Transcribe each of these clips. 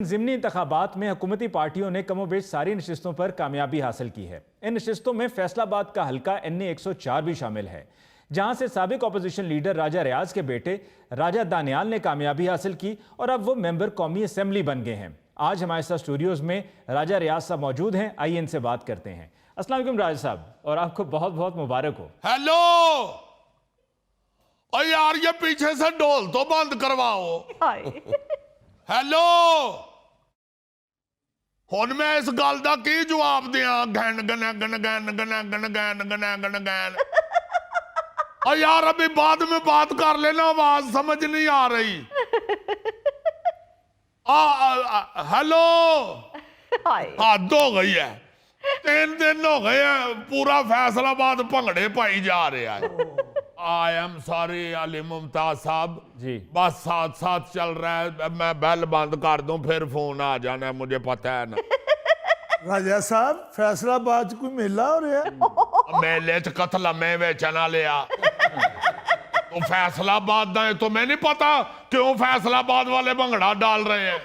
ज़िमनी इंतखाबात में हुकूमती पार्टियों ने कमोबेश सारी नशिस्तों पर कामयाबी हासिल की है। इन नशिस्तों में फैसलाबाद का हल्का NA 104 भी शामिल है, जहां से साबिक अपोजिशन लीडर राजा रियाज के बेटे राजा दानियाल ने कामयाबी हासिल की और अब वो मेंबर कौमी असेंबली बन गए हैं। आज हमारे साथ स्टूडियोज़ में राजा रियाज साहब मौजूद हैं। आइए इनसे बात करते हैं। अस्सलाम वालेकुम राजा साहब, और आपको बहुत बहुत मुबारक हो। हेलो, और यार ये पीछे से ढोल तो बंद करवाओ। हेलो, हुन मैं इस गल दा की जवाब दिया? Gun gun gun gun gun gun gun gun gun gun. और यार अभी बाद में बात कर लेना, आवाज समझ नहीं आ रही। हेलो, हद हो गई है। 3 दिन हो गए हैं, पूरा फैसलाबाद भंगड़े पाई जा रहा है। I am sorry Ali Mumtaz साहब जी, बस साथ साथ चल रहा है। मैं बेल बंद कर दूं फिर फोन आ जाना है, मुझे पता है ना। राजा साहब, फैसलाबाद कोई मेला हो रहा है? मेले च कतल मैं बेचना लिया तो फैसलाबाद दा तो मैं नहीं पता क्यों फैसलाबाद वाले भंगड़ा डाल रहे हैं।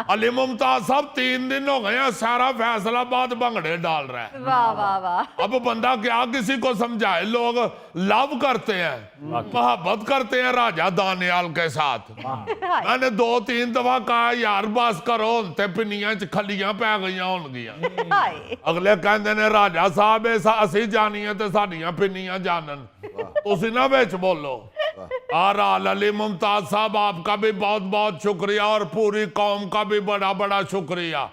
अली मुमताज साहब 3 दिन हो गए हैं, सारा फैसलाबाद भंगड़े डाल रहा है। वाह वाह वाह। अब बंदा क्या किसी को समझाए? लोग लव करते हैं, मोहब्बत करते हैं राजा दानियाल के साथ। मैंने 2-3 दफा कहा यार बस करो, ते पिनियां च खलियां पै गई होणगियां। अगले कहते ने राजा साहब असी जानिए ते साडियां पिनियां जानन, तुसी ना विच बोलो। आराल अली मुमताज साहब आपका भी बहुत बहुत शुक्रिया और पूरी कौम का भी बड़ा बड़ा शुक्रिया,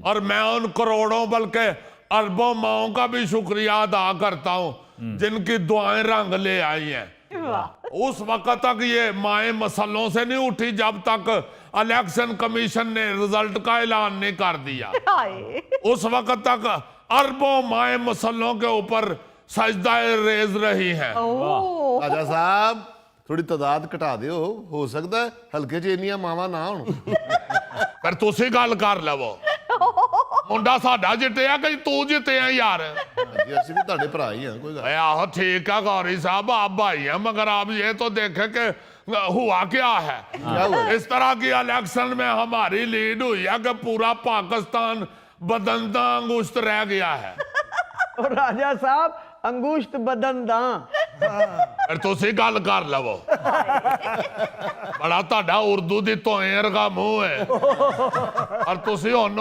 और मैं उन करोड़ों बल्कि अरबों माओं का भी शुक्रिया अदा करता हूं जिनकी दुआएं रंग ले आई हैं। उस वक्त तक ये माएं मसलों से नहीं उठी जब तक इलेक्शन कमीशन ने रिजल्ट का ऐलान नहीं कर दिया। उस वक्त तक अरबों माएं मसलों के ऊपर सजदा रेज रही हैं। राजा साहब, थोड़ी तादाद घटा दियो, हो सकता है हल्के च इन्नियां मावां ना होण। पर तुसी गल कर लवो, मुंडा साडा जितया कि तू जितया यार? ਅਸੀਂ ਵੀ ਤੁਹਾਡੇ ਭਰਾ ਹੀ ਹਾਂ, कोई गल। आहो ठीक है गौरी साहब, आप भाई हैं, मगर आप ये तो देखें कि हुआ क्या है। इस तरह की इलेक्शन में हमारी लीड हुई है कि पूरा पाकिस्तान बदनदा अंगुश्त रह गया है। और राजा साहब अंगुश्त बदनदा। फिर तुसी गल कर लवो। बड़ा ताड़ा उर्दू दी तोएं वर्गा मुंह है, और तुसी हुण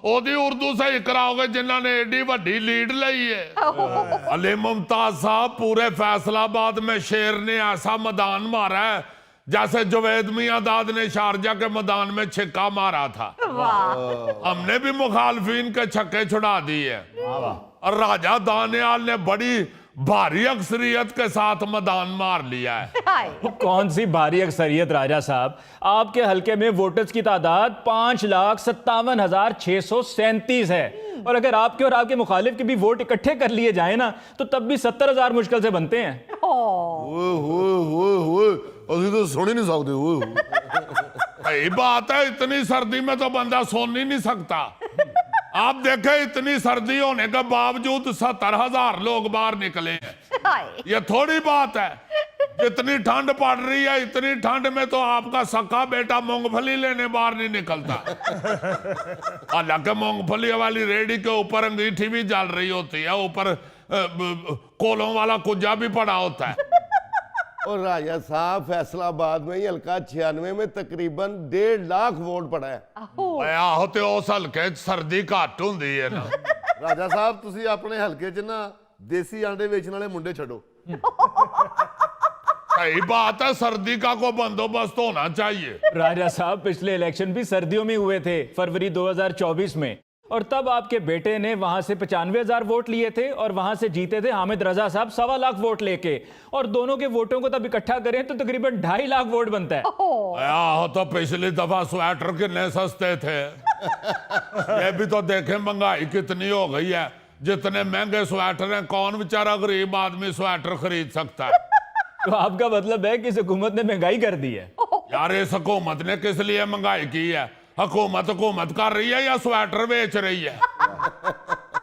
ओदी उर्दू सही कराओगे जिन्हां ने एडी वड्डी लीड लई है। अली मुमताज साहब, पूरे फैसलाबाद में शेर ने ऐसा मैदान मारा है जैसे जुवैद मियां दाद ने शारजा के मैदान में छिक्का मारा था। हमने भी मुखालफिन के छक्के छुड़ा दिए, और राजा दानियाल ने बड़ी भारी अक्सरियत के साथ मैदान मार लिया है। कौन सी भारी अक्सरियत राजा साहब, आपके हल्के में वोटर्स की तादाद 5,57,637 है, और अगर आपके और आपके मुखालिफ के भी वोट इकट्ठे कर लिए जाए ना तो तब भी 70,000 मुश्किल से बनते हैं। ਅਸੀਂ तो सुन ही नहीं सकते। सही बात है, इतनी सर्दी में तो बंदा सोन ही नहीं सकता। आप देखें इतनी सर्दी होने के बावजूद 70,000 लोग बाहर निकले हैं। ये थोड़ी बात है, जितनी ठंड पड़ रही है इतनी ठंड में तो आपका सका बेटा मूंगफली लेने बाहर नहीं निकलता। हालांकि मूंगफली वाली रेडी के ऊपर अंगीठी भी जल रही होती है, ऊपर कोलों वाला कुजा भी पड़ा होता है। और राजा साहब, फैसलाबाद में ही हल्का 96 में तकरीबन 1.5 लाख वोट पड़ा है। आहो ते उस हल्के सर्दी घट हुंदी है ना। राजा साहब, ਤੁਸੀਂ ਆਪਣੇ ਹਲਕੇ 'ਚ ਨਾ देसी आंडे ਵੇਚਣ ਵਾਲੇ मुंडे ਛੱਡੋ। सही बात है, सर्दी का कोई बंदोबस्त होना चाहिए। राजा साहब, पिछले इलेक्शन भी सर्दियों में हुए थे, फरवरी 2024 में, और तब आपके बेटे ने वहां से 95,000 वोट लिए थे और वहां से जीते थे हामिद रजा साहब 1.25 लाख वोट लेके, और दोनों के वोटों को तब इकट्ठा करें तो तकरीबन 2.5 लाख वोट बनता है। आहो तो पिछली दफा स्वेटर कितने सस्ते थे। ये भी तो देखें महंगाई कितनी हो गई है। जितने महंगे स्वेटर हैं, कौन बेचारा गरीब आदमी स्वेटर खरीद सकता है? तो आपका मतलब है कि इस हुकूमत ने महंगाई कर दी है? यार इस हुकूमत ने किस लिए महंगाई की है? हुकूमत कर रही है या स्वेटर बेच रही है?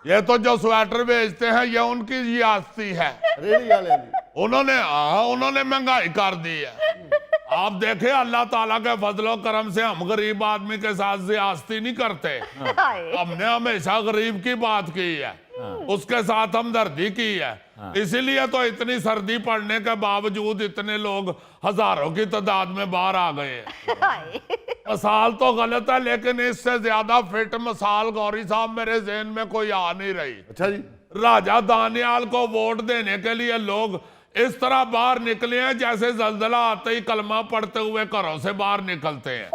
ये तो जो स्वेटर बेचते हैं ये उनकी जियादती है। रेडी वाले उन्होंने महंगाई कर दी है। आप देखे अल्लाह ताला के फजलो करम से हम गरीब आदमी के साथ ज्यादती नहीं करते। हमने हमेशा गरीब की बात की है, उसके साथ हमदर्दी की है। इसीलिए तो इतनी सर्दी पड़ने के बावजूद इतने लोग हजारों की तादाद में बाहर आ गए हैं। मिसाल तो गलत है, लेकिन इससे ज्यादा फिट मिसाल गौरी साहब मेरे जहन में कोई आ नहीं रही। अच्छा जी, राजा दानियाल को वोट देने के लिए लोग इस तरह बाहर निकले हैं जैसे जल्जला आते ही कलमा पढ़ते हुए घरों से बाहर निकलते हैं।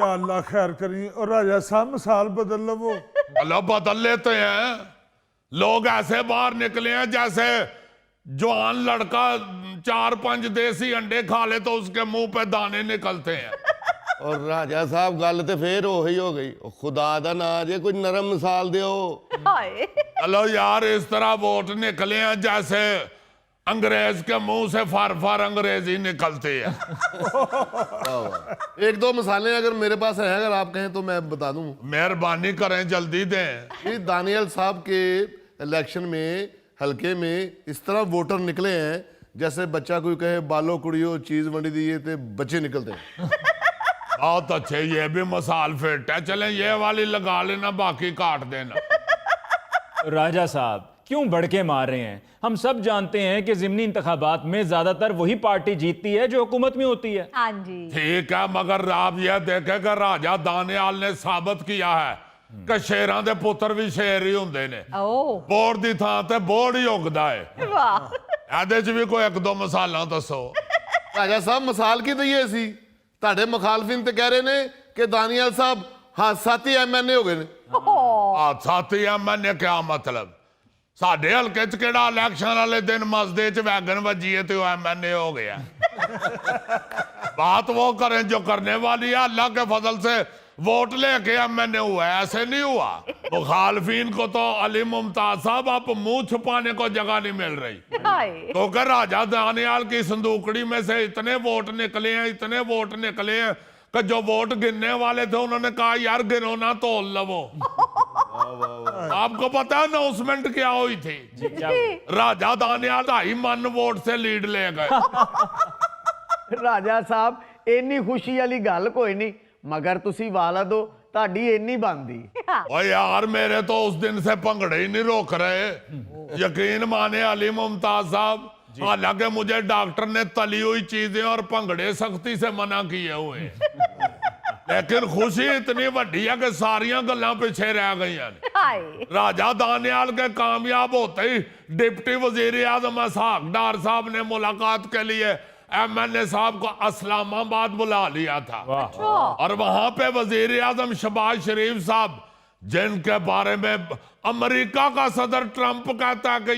या अल्लाह खैर करी। और राजा साहब मिसाल बदल लो वो। अल्लाह बदल लेते हैं। लोग ऐसे बाहर निकले हैं जैसे जवान लड़का 4-5 देसी अंडे खा ले तो उसके मुंह पे दाने निकलते हैं। और राजा साहब गल तो फिर ओही हो गई, खुदा दा ना जे कोई नरम मिसाल दियो। चलो यार, इस तरह वोट निकले हैं जैसे अंग्रेज के मुंह से फार अंग्रेजी निकलती है। एक दो मिसालें अगर मेरे पास है, अगर आप कहें तो मैं बता दूं। मेहरबानी करें, जल्दी दें। ये दानियल साहब के इलेक्शन में हल्के में इस तरह वोटर निकले हैं जैसे बच्चा कोई कहे बालो कुड़ियो चीज वंडी दिए थे बच्चे निकलते हैं। बहुत अच्छे, ये भी मिसाल फिट है। चलें ये वाली लगा लेना, बाकी काट देना। राजा साहब क्यों भड़के मार रहे हैं? हम सब जानते हैं कि ज़िमनी इंतखाबात में ज्यादातर वही पार्टी जीतती है जो हुकूमत में होती है। हाँ जी, ठीक है, मगर आप यह देखे कि राजा दानियाल ने साबित किया है कि शेरां दे पुत्र भी शेर ही हुंदे ने। ओ बोर्ड दी थां ते बोर्ड ही उगदा है। वाह, ਇਹਦੇ ਚ ਵੀ ਕੋਈ ਇੱਕ ਦੋ ਮਿਸਾਲਾਂ ਦੱਸੋ। राजा साहब मिसाल की दईए सी ਤੁਹਾਡੇ ਮੁਖਾਲਫਿਨ ਤੇ ਕਹਿ ਰਹੇ ਨੇ ਕਿ ਦਾਨੀयल साहब ਹਾਦਸਾਤੀ ਐਮਐਨਏ ਹੋ ਗਏ ਨੇ। ਆ ਸਾਥੀ ਐਮਐਨਏ ਕਿਆ ਮਤਲਬ? ਸਾਡੇ ਹਲਕੇ ਚ ਕਿਹੜਾ ਇਲੈਕਸ਼ਨ ਵਾਲੇ ਦਿਨ ਮਸਦੇ ਚ ਵੈਗਨ ਵੱਜੀ ਹੈ ਤੇ ਉਹ ਐਮਐਨਏ ਹੋ ਗਿਆ। बात वो करें जो करने वाली है। अल्लाह के फजल से वोट लेके एमएनए हुआ है, ऐसे नहीं हुआ। मुखालफिन को तो अली मुमताज साहब आप मुंह छुपाने को जगह नहीं मिल रही। हाय, क्योंकि राजा दानियाल की संदूकड़ी में से इतने वोट निकले हैं, इतने वोट निकले हैं कि जो वोट गिनने वाले थे उन्होंने कहा यार गिनो ना तोल लवो। आपको पता है अनाउंसमेंट क्या हुई थी? राजा दानियाल 2.5 मन वोट से लीड ले गए। ਰਾਜਾ ਸਾਹਿਬ ਇੰਨੀ ਖੁਸ਼ੀ ਵਾਲੀ ਗੱਲ ਕੋਈ ਨਹੀਂ, ਮਗਰ ਤੁਸੀਂ ਵਾਲਦ ਹੋ, ਤੁਹਾਡੀ ਇੰਨੀ ਬਣਦੀ। ओ यार मेरे तो उस दिन से भंगड़े ही नहीं रोक रहे। यकीन माने अली मुमताज साहब, हालांकि मुझे डॉक्टर ने तली हुई चीजें और भंगड़े सख्ती से मना किए हुए, लेकिन खुशी इतनी वड्डी है कि सारियां गल्लां पीछे रह गई हैं। हाय, राजा दानियाल के कामयाब होते ही डिप्टी वजीर आजम इसहाक डार साहब ने मुलाकात के लिए एमएनए साहब को इस्लामाबाद बुला लिया था। और वहां पे वजीर आजम शहबाज शरीफ साहब, जिनके बारे में अमेरिका का सदर ट्रंप कहता है कि